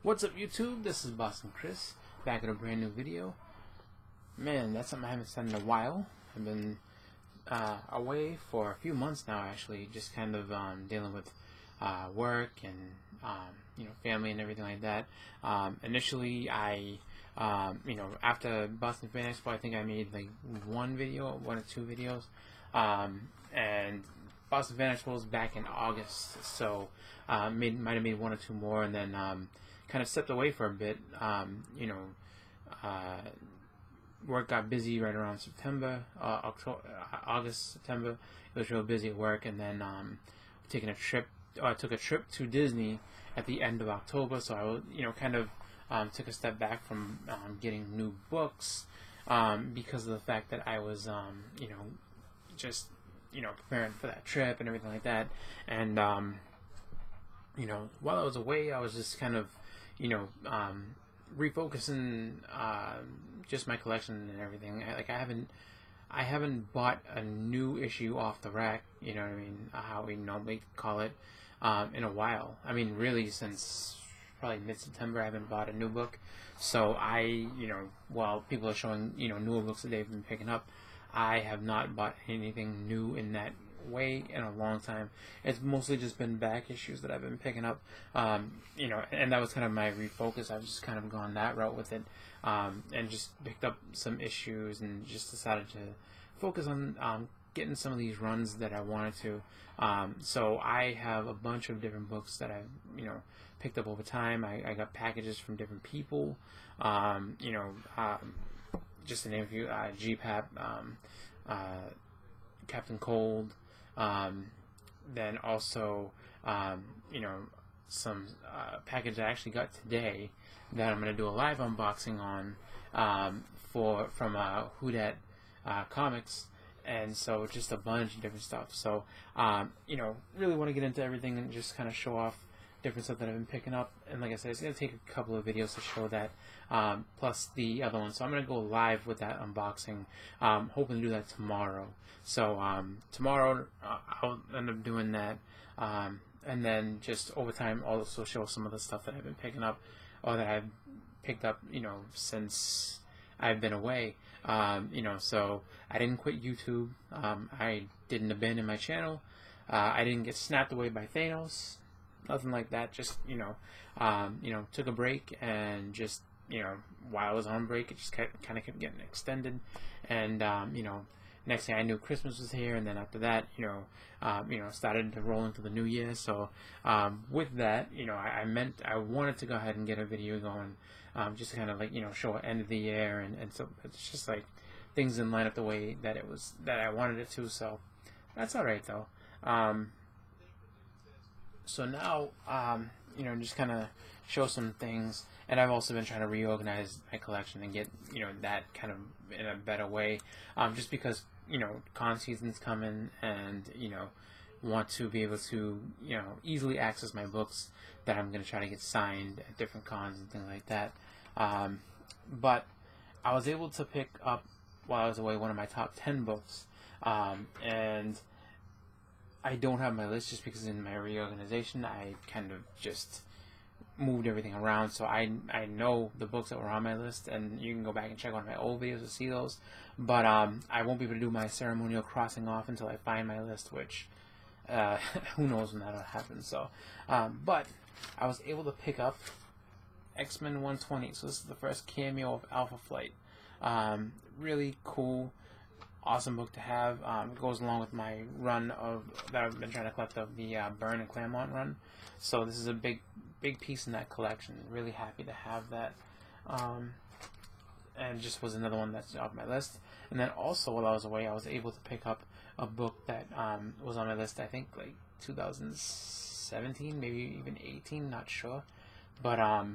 What's up, YouTube? This is Boston Chris, back with a brand new video. Man, that's something I haven't said in a while. I've been away for a few months now, actually, just kind of dealing with work and family and everything like that. Initially, I after Boston Fan Expo, I think I made like one or two videos, and Boston Fan Expo was back in August, so might have made one or two more, and then kind of stepped away for a bit. Work got busy right around September, August, September. It was real busy at work, and then took a trip to Disney at the end of October. So I kind of took a step back from getting new books because of the fact that I was just preparing for that trip and everything like that. And while I was away, I was just kind of refocusing just my collection and everything. I haven't bought a new issue off the rack, you know what I mean, how we normally call it, in a while. I mean, really, since probably mid-September, I haven't bought a new book. So while people are showing, newer books that they've been picking up, I have not bought anything new in that way in a long time. It's mostly just been back issues that I've been picking up, and that was kind of my refocus. I've just kind of gone that route with it, and just picked up some issues and just decided to focus on getting some of these runs that I wanted to. So I have a bunch of different books that I've picked up over time. I got packages from different people, just to name a few, GPAP, Captain Cold, then also some package I actually got today that I'm going to do a live unboxing on from Whodat Comics, and so just a bunch of different stuff. So really want to get into everything and just kind of show off different stuff that I've been picking up. And like I said, it's going to take a couple of videos to show that, plus the other one. So I'm going to go live with that unboxing, hoping to do that tomorrow. So tomorrow I'll end up doing that, and then just over time also show some of the stuff that I've been picking up, or that I've picked up since I've been away. So I didn't quit YouTube. I didn't abandon my channel. I didn't get snapped away by Thanos. Nothing like that. Just took a break, and just while I was on break, it just kind of kept getting extended, and next thing I knew, Christmas was here, and then after that, started to roll into the new year. So with that, I wanted to go ahead and get a video going, just to kind of show an end of the year, and so it's just like things didn't line up the way that I wanted it to. So that's all right though. So now, just kind of show some things, and I've also been trying to reorganize my collection and get, that kind of in a better way, just because, con season's coming, and, want to be able to, easily access my books that I'm going to try to get signed at different cons and things like that. But I was able to pick up, while I was away, one of my top 10 books, and I don't have my list just because in my reorganization I kind of just moved everything around. So I know the books that were on my list, and you can go back and check one of my old videos to see those. But I won't be able to do my ceremonial crossing off until I find my list, which who knows when that'll happen. So, but I was able to pick up X-Men 120. So this is the first cameo of Alpha Flight. Really cool. Awesome book to have. It goes along with my run that I've been trying to collect of the Byrne and Claremont run. So this is a big piece in that collection. Really happy to have that. And just was another one that's off my list. And then also while I was away, I was able to pick up a book that was on my list, I think like 2017, maybe even 18, not sure. But I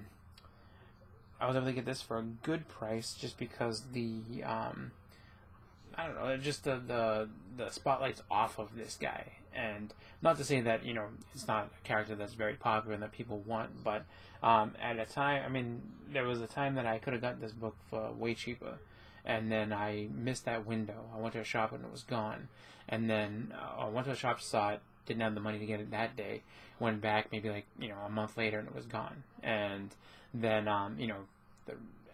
was able to get this for a good price just because the I don't know, just the spotlight's off of this guy. And not to say that, it's not a character that's very popular and that people want, but at a time, there was a time that I could have gotten this book for way cheaper, and then I missed that window. I went to a shop and it was gone, and then I went to a shop, saw it, didn't have the money to get it that day. Went back maybe like, you know, a month later and it was gone. And then, you know,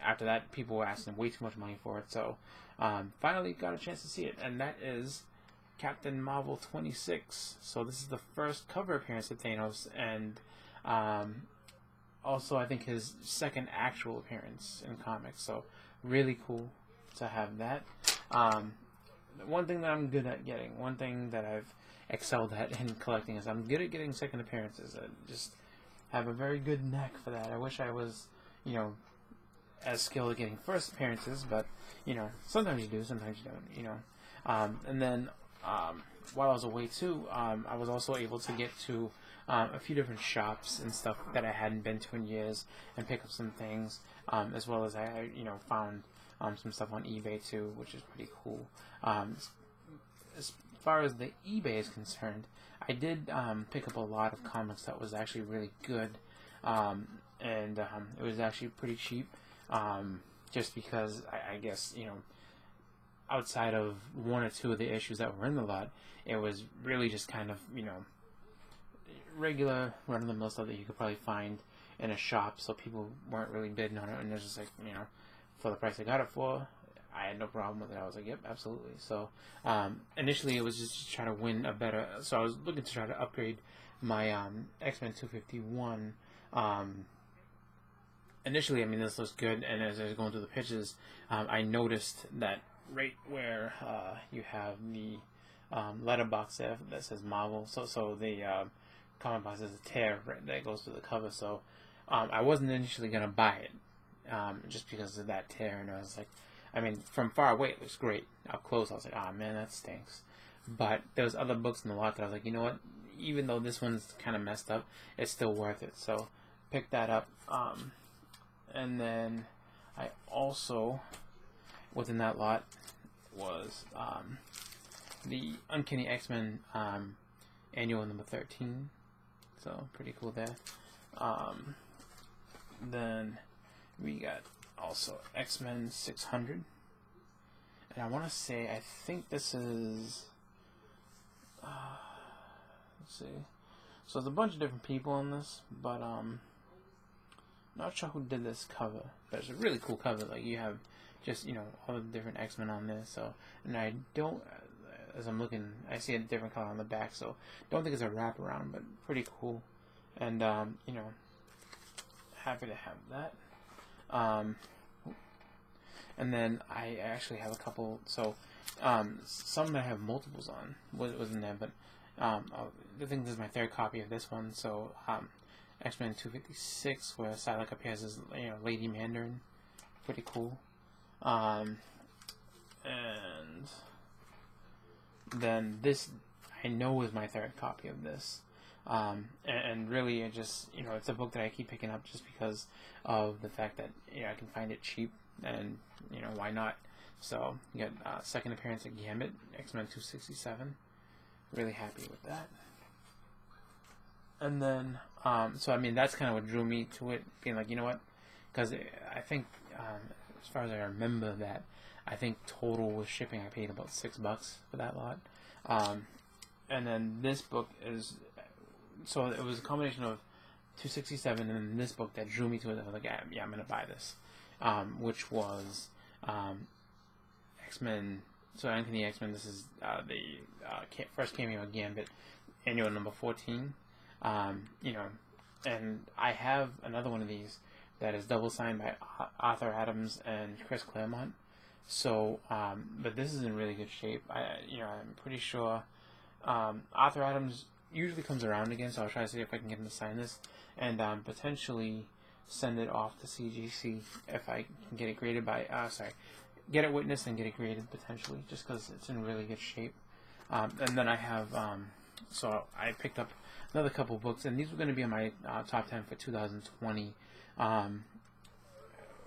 after that, people were asking way too much money for it. So finally got a chance to see it. And that is Captain Marvel 26. So this is the first cover appearance of Thanos, and also I think his second actual appearance in comics. So really cool to have that. One thing that I'm good at getting, one thing that I've excelled at in collecting, is I'm good at getting second appearances. I just have a very good knack for that. I wish I was, you know, as skilled at getting first appearances, but, you know, sometimes you do, sometimes you don't, you know. And then while I was away too, I was also able to get to a few different shops and stuff that I hadn't been to in years and pick up some things, as well as I, you know, found some stuff on eBay too, which is pretty cool. As far as the eBay is concerned, I did pick up a lot of comics that was actually really good, and it was actually pretty cheap, just because I guess, you know, outside of one or two of the issues that were in the lot, it was really just kind of, you know, regular run-of-the-mill stuff that you could probably find in a shop, so people weren't really bidding on it, and it was just like, you know, for the price I got it for, I had no problem with it. I was like, yep, absolutely. So initially it was just to try to win a better, so I was looking to try to upgrade my X-Men 251. Initially, I mean, this looks good, and as I was going through the pitches, I noticed that right where you have the letterbox there that says Marvel, so the comic box has a tear right that goes through the cover, so I wasn't initially going to buy it, just because of that tear, and I was like, I mean, from far away it looks great. Up close, I was like, oh man, that stinks. But there was other books in the lot that I was like, you know what, even though this one's kind of messed up, it's still worth it, so picked that up. And then I also, within that lot, was the Uncanny X-Men annual number 13, so pretty cool there. Then we got also X-Men 600, and I want to say, I think this is, let's see, so there's a bunch of different people on this, but not sure who did this cover, but it's a really cool cover. Like, you have just, you know, all the different X-Men on there, so, and I don't, as I'm looking, I see a different color on the back, so don't think it's a wraparound, but pretty cool, and, you know, happy to have that. And then I actually have a couple, so some that I have multiples on was in there, but I think this is my third copy of this one, so X-Men 256, where Psylocke appears as, you know, Lady Mandarin, pretty cool. And then this, I know, is my third copy of this. And really, it just, you know, it's a book that I keep picking up just because of the fact that, you know, I can find it cheap, and, you know, why not? So, you got second appearance of Gambit, X-Men 267. Really happy with that. And then, so, I mean, that's kind of what drew me to it, being like, you know what? Because I think, as far as I remember that, I think total with shipping, I paid about $6 for that lot. And then this book is, so it was a combination of 267 and this book that drew me to it. I was like, yeah, I'm going to buy this. Which was X-Men, so Uncanny X-Men, this is the first cameo of Gambit, annual number 14. You know, and I have another one of these that is double signed by Arthur Adams and Chris Claremont. So, but this is in really good shape. You know, I'm pretty sure Arthur Adams usually comes around again, so I'll try to see if I can get him to sign this, and potentially send it off to CGC if I can get it graded by, get it witnessed and get it graded potentially, just because it's in really good shape. And then I have, so I picked up another couple books, and these were going to be in my top 10 for 2020,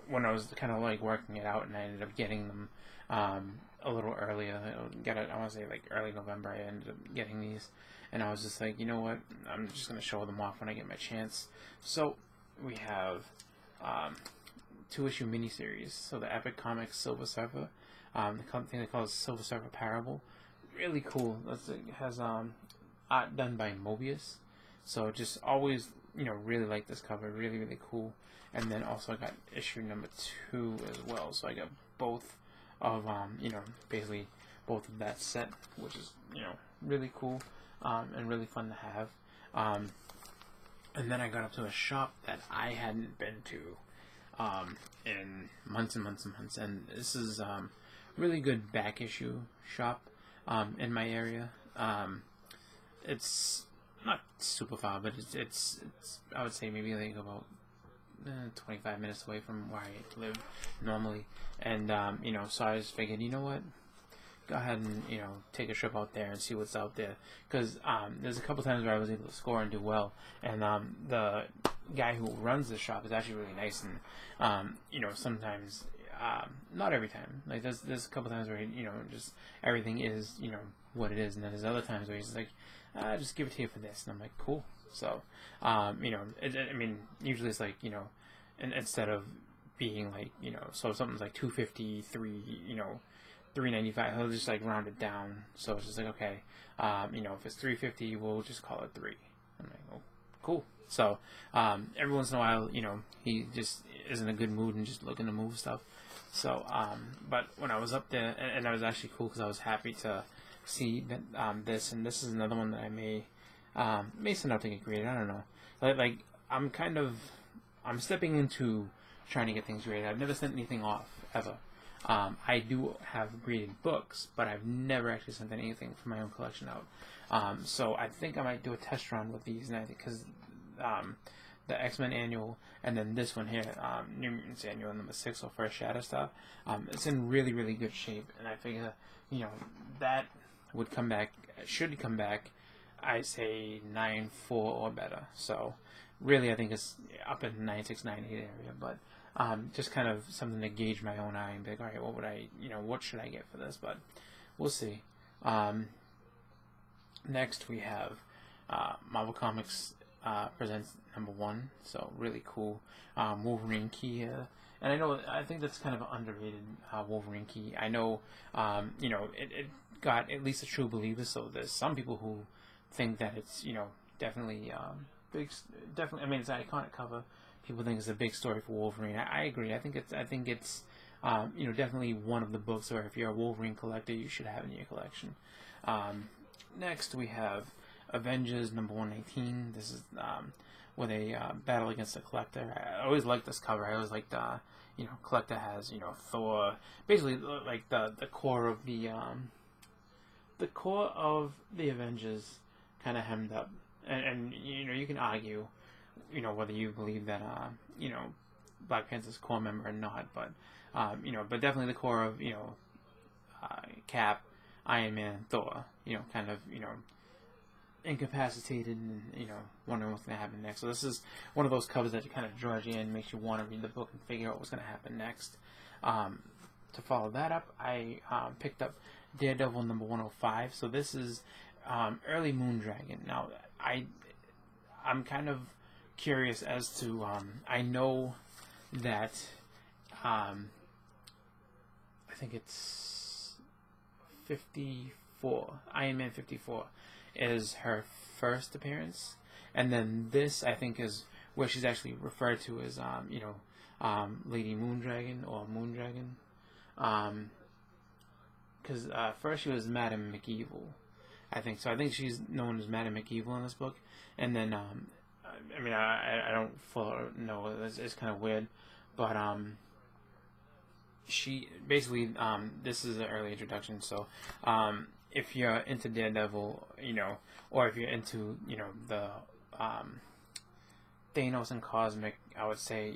when I was kind of like working it out, and I ended up getting them a little earlier. I want to say like early November, I ended up getting these, and I was just like, you know what, I'm just going to show them off when I get my chance. So we have 2-issue miniseries, so the Epic Comics Silver Surfer, the thing they call Silver Surfer Parable, really cool. It has art done by Mobius. So just always, really like this cover. Really, really cool. And then also I got issue number 2 as well. So I got both of, basically both of that set, which is, really cool and really fun to have. And then I got up to a shop that I hadn't been to in months and months and months. And this is really good back issue shop in my area. It's not super far, but it's I would say maybe like about 25 minutes away from where I live normally. And so I just figured, you know what, go ahead and take a trip out there and see what's out there, because there's a couple times where I was able to score and do well, and the guy who runs the shop is actually really nice, and sometimes not every time, like there's a couple times where just everything is what it is, and then there's other times where he's like, just give it to you for this, and I'm like, cool. So I mean, usually it's like instead of being like so if something's like 253, $3.95, he'll just like round it down, so it's just like, okay, if it's $3.50, we'll just call it 3. I'm like, oh, cool. So every once in a while, he just is in a good mood and just looking to move stuff. So but when I was up there, and that was actually cool because I was happy to see that this is another one that I may send out to get graded. I don't know, like I'm stepping into trying to get things graded. I've never sent anything off ever. I do have graded books, but I've never actually sent anything from my own collection out. So I think I might do a test run with these, and I think because the X-Men annual, and then this one here, New Mutants annual number 6, or First Shatterstar, it's in really, really good shape, and I figure, that would come back, should come back, I say 9.4 or better. So really, I think it's up in 9.6, 9.8 area, but just kind of something to gauge my own eye and be like, all right, what would I, what should I get for this? But we'll see. Next we have Marvel Comics presents number 1, so really cool Wolverine key here. And I think that's kind of an underrated Wolverine key. I know, it got at least a true believer, so there's some people who think that it's, definitely big, definitely, I mean, it's an iconic cover. People think it's a big story for Wolverine. I agree. I think it's definitely one of the books where if you're a Wolverine collector, you should have in your collection. Next we have Avengers Number 119. This is where they battle against the Collector. I always liked this cover. I always liked Collector has Thor, basically like the core of the Avengers kind of hemmed up, and you can argue whether you believe that Black Panther's core member or not, but but definitely the core of Cap, Iron Man, Thor, kind of incapacitated and wondering what's going to happen next. So this is one of those covers that kind of draws you in, makes you want to read the book and figure out what's going to happen next. To follow that up, I picked up Daredevil number 105. So this is early Moondragon. Now I'm kind of curious as to I know that I think it's 54, Iron Man 54 is her first appearance, and then this I think is where she's actually referred to as Lady Moondragon or Moondragon, because first she was Madame McEvil, I think. So I think she's known as Madame McEvil in this book, and then I mean, I don't fully know. It's kind of weird, but she basically this is an early introduction. So if you're into Daredevil, or if you're into the Thanos and Cosmic, I would say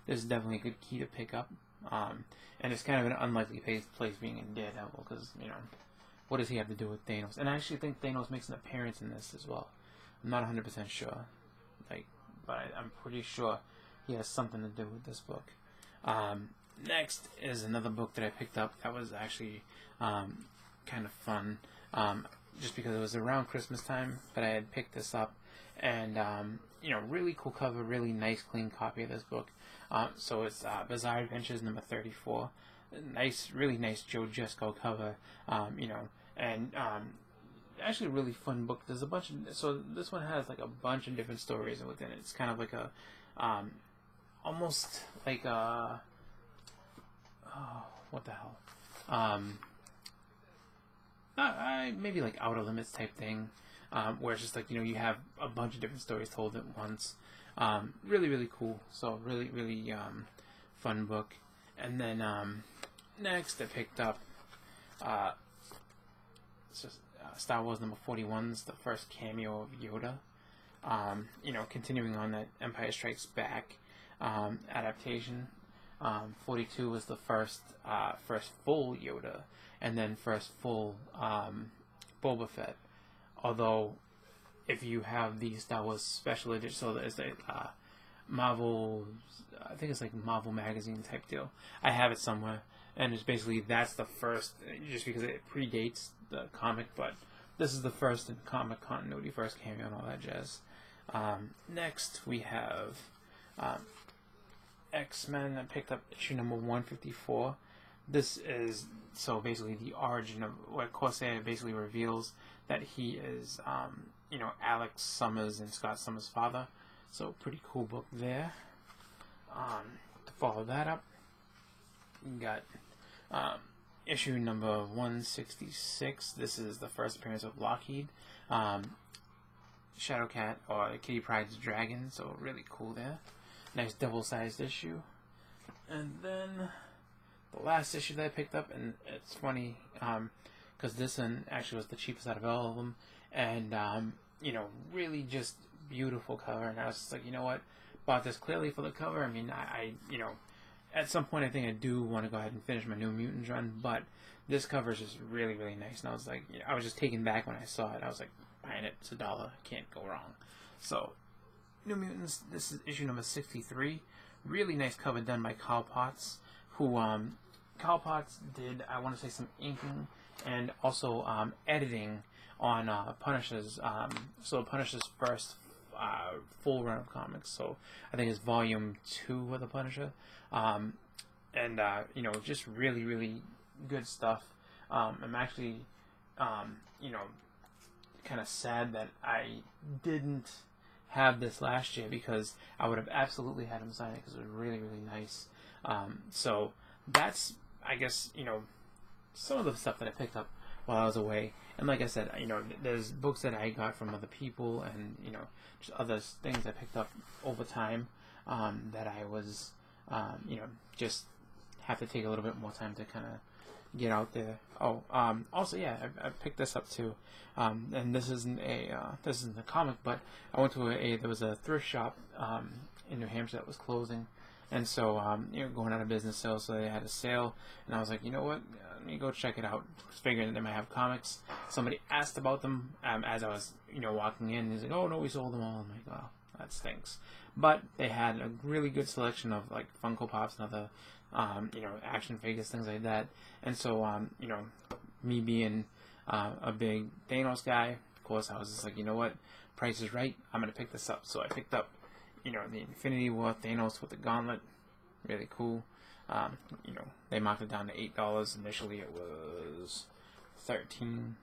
this is definitely a good key to pick up. And it's kind of an unlikely place being in Daredevil, because what does he have to do with Thanos? And I actually think Thanos makes an appearance in this as well. I'm not 100% sure. But I'm pretty sure he has something to do with this book. Next is another book that I picked up that was actually kind of fun, just because it was around Christmas time, but I had picked this up, and really cool cover, really nice clean copy of this book. So it's Bizarre Adventures number 34. Nice, really nice Joe Jesco cover, and actually a really fun book. There's a bunch of, so this one has like a bunch of different stories within it. It's kind of like a almost like a what the hell, maybe like Outer Limits type thing, where it's just like, you have a bunch of different stories told at once. Really, really cool. So really, really fun book. And then next I picked up Star Wars number 41 is the first cameo of Yoda. Continuing on that Empire Strikes Back adaptation. 42 was the first full Yoda, and then first full Boba Fett. Although, if you have the Star Wars special edition, so there's a Marvel, I think it's like Marvel magazine type deal. I have it somewhere, and it's basically that's the first, just because it predates the comic, but this is the first in comic continuity, first cameo and all that jazz. Next we have X-Men. I picked up issue number 154. This is so basically the origin of what Corsair basically reveals that he is, Alex Summers and Scott Summers' father. So pretty cool book there. To follow that up, you got issue number 166. This is the first appearance of Lockheed, Shadowcat, or Kitty Pryde's dragon. So really cool there. Nice double-sized issue. And then the last issue that I picked up, and it's funny because this one actually was the cheapest out of all of them, and really just beautiful cover. And I was just like, you know what, bought this clearly for the cover. I mean, I at some point I think I do want to go ahead and finish my New Mutants run, but this cover is just really, really nice. And I was like, I was just taken back when I saw it. I was like, buying it, it's $1, can't go wrong. So New Mutants, this is issue number 63. Really nice cover done by Carl Potts, who Carl Potts did, I want to say, some inking and also editing on Punisher's, so Punisher's first full run of comics. So I think it's volume 2 of the Punisher, just really, really good stuff. I'm actually, kind of sad that I didn't have this last year, because I would have absolutely had him sign it, because it was really, really nice. So that's, I guess, some of the stuff that I picked up while I was away. And like I said, there's books that I got from other people, and just other things I picked up over time that I was, just have to take a little bit more time to kind of get out there. Also, yeah, I picked this up too, and this isn't a comic, but I went to there was a thrift shop in New Hampshire that was closing, and so going out of business sales, so they had a sale, and I was like, you know what, let me go check it out, figuring that they might have comics. Somebody asked about them as I was walking in. He's like, oh no, we sold them all. I'm like, oh, that stinks. But they had a really good selection of like Funko Pops and other action figures, things like that. And so, me being a big Thanos guy, of course, I was just like, you know what, price is right, I'm going to pick this up. So I picked up, the Infinity War Thanos with the gauntlet. Really cool. They marked it down to $8. Initially it was $13.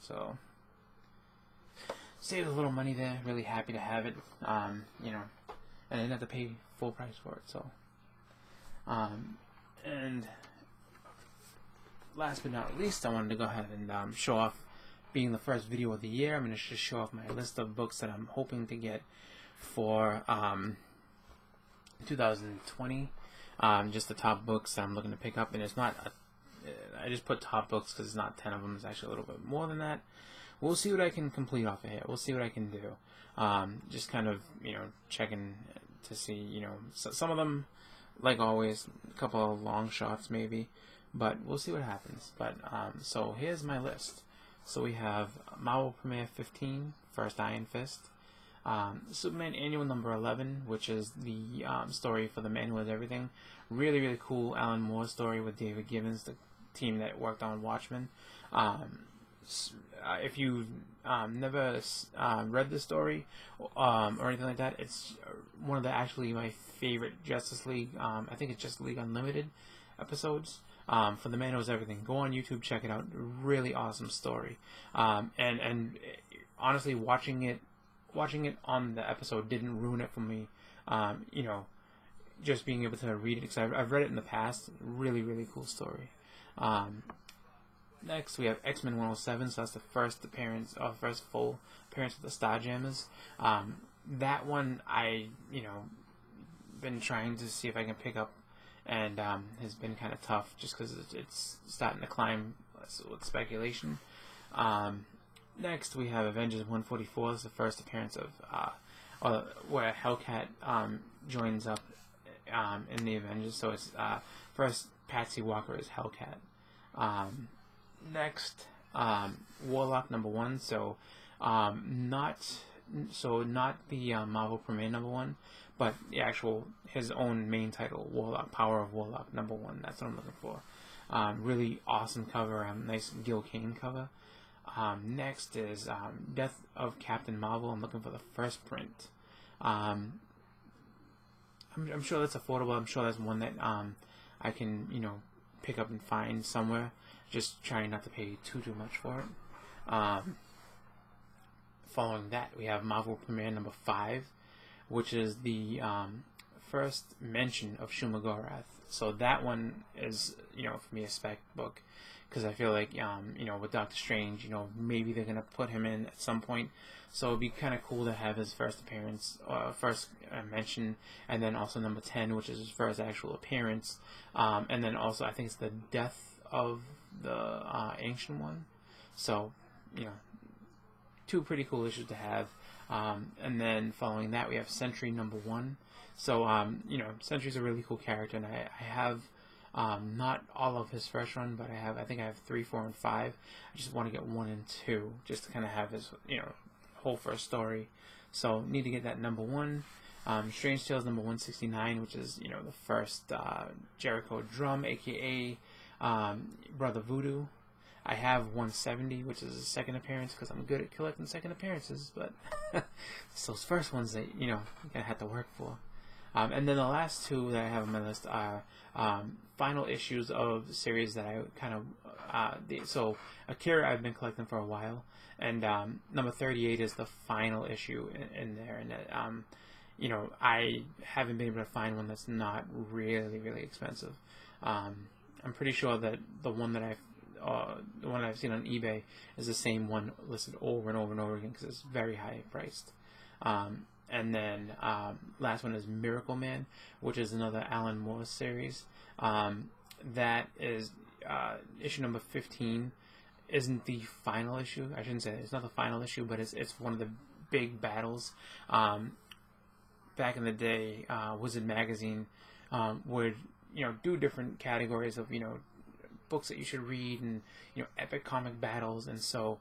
So, saved a little money there. Really happy to have it. And I didn't have to pay full price for it. So, and last but not least, I wanted to go ahead and show off, being the first video of the year, I'm going to just show off my list of books that I'm hoping to get for 2020. Just the top books that I'm looking to pick up, and it's not I just put top books because it's not 10 of them, it's actually a little bit more than that. We'll see what I can complete off of here. We'll see what I can do. Just kind of, checking to see, some of them, like always, a couple of long shots maybe, but we'll see what happens. But so here's my list. So we have Marvel Premiere 15, First Iron Fist, Superman Annual number 11, which is the story for The Man Who Was Everything. Really, really cool Alan Moore story with David Gibbons, the team that worked on Watchmen. If you've never read the story or anything like that, it's one of the, actually, my favorite Justice League. I think it's Justice League Unlimited. episodes. For the Man Knows Everything. Go on YouTube, check it out. Really awesome story. And honestly, watching it on the episode didn't ruin it for me. You know, just being able to read it, because I've read it in the past. Really, really cool story. Next, we have X-Men 107. So that's the first appearance, first full appearance of the Starjammers. That one been trying to see if I can pick up, and has been kind of tough just because it's starting to climb with speculation. Next, we have Avengers 144. It's the first appearance of where Hellcat joins up in the Avengers. So it's first Patsy Walker is Hellcat. Next, Warlock number 1. So not the Marvel premiere number 1, but the actual his own main title, Warlock, Power of Warlock number 1. That's what I'm looking for. Really awesome cover. Nice Gil Kane cover. Next is Death of Captain Marvel. I'm looking for the first print. I'm sure that's affordable. I'm sure that's one that I can pick up and find somewhere. Just trying not to pay too much for it. Following that, we have Marvel premiere number 5, which is the first mention of Shumagorath. So that one is, for me, a spec book, because I feel like, with Doctor Strange, maybe they're gonna put him in at some point. So it'd be kind of cool to have his first appearance, first mention, and then also number 10, which is his first actual appearance, and then also I think it's the death of the Ancient One. So, 2 pretty cool issues to have. And then following that, we have Sentry number 1. So, Sentry's a really cool character, and I have not all of his first run, but I think I have 3, 4, and 5. I just want to get 1 and 2, just to kind of have his, whole first story. So, need to get that number 1. Strange Tales number 169, which is, the first Jericho Drum, aka Brother Voodoo. I have 170, which is his second appearance, because I'm good at collecting second appearances, but it's those first ones that, you're going to have to work for. And then the last 2 that I have on my list are final issues of the series that I kind of... so, Akira I've been collecting for a while, and number 38 is the final issue in there, and I haven't been able to find one that's not really, really expensive. I'm pretty sure that the one that I've seen on eBay is the same one listed over and over and over again, because it's very high priced. And then last one is Miracle Man, which is another Alan Moore series. That is issue number 15. Isn't the final issue? I shouldn't say that. It's not the final issue, but it's one of the big battles. Back in the day, Wizard Magazine would do different categories of books that you should read, and epic comic battles. And so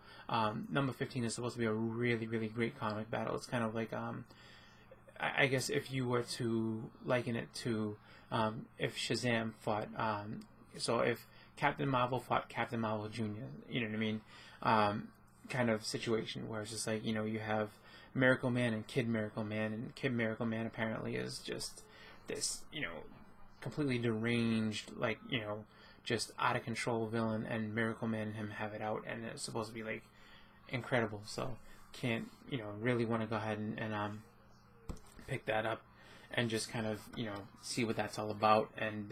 number 15 is supposed to be a really, really great comic battle. It's kind of like I guess if you were to liken it to if Shazam fought so if Captain Marvel fought Captain Marvel Jr., you know what I mean, kind of situation where it's just like you have Miracle Man and Kid Miracle Man, and Kid Miracle Man apparently is just this completely deranged, like just out of control villain, and Miracle Man and him have it out, and it's supposed to be like incredible. So can't really want to go ahead and pick that up and just kind of see what that's all about, and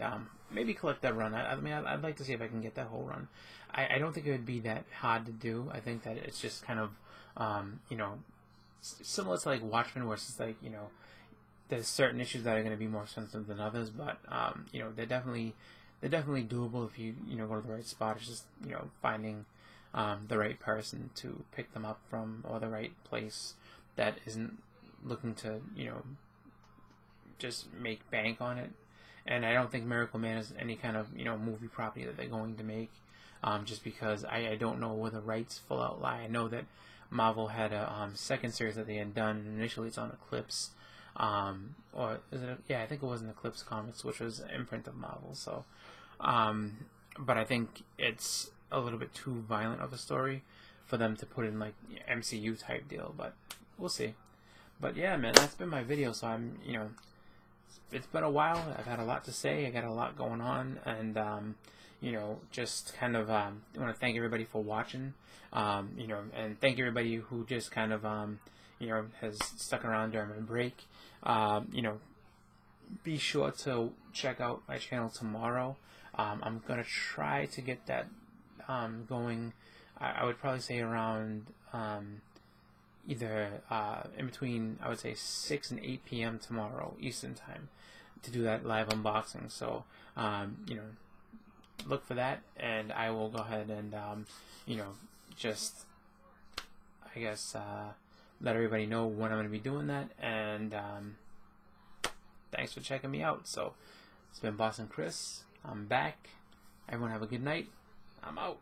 maybe collect that run. I mean, I'd like to see if I can get that whole run. I don't think it would be that hard to do. I think that it's just kind of similar to like Watchmen, where it's just like there's certain issues that are going to be more expensive than others, but they're definitely doable if you go to the right spot. It's just finding the right person to pick them up from, or the right place that isn't looking to just make bank on it. And I don't think Miracle Man is any kind of movie property that they're going to make, just because I don't know where the rights full out lie. I know that Marvel had a second series that they had done, and initially it's on Eclipse. Or is it? Yeah, I think it was an Eclipse Comics, which was an imprint of Marvel. So, but I think it's a little bit too violent of a story for them to put in like MCU type deal. But we'll see. But yeah, man, that's been my video. So I'm it's been a while. I've had a lot to say. I got a lot going on, and just kind of I want to thank everybody for watching. And thank everybody who just kind of has stuck around during my break. Be sure to check out my channel tomorrow. I'm gonna try to get that going. I would probably say around either in between, I would say 6 and 8 p.m. tomorrow Eastern time to do that live unboxing. So look for that, and I will go ahead and just I guess let everybody know when I'm going to be doing that. And thanks for checking me out. So it's been Boston Chris. I'm back. Everyone have a good night. I'm out.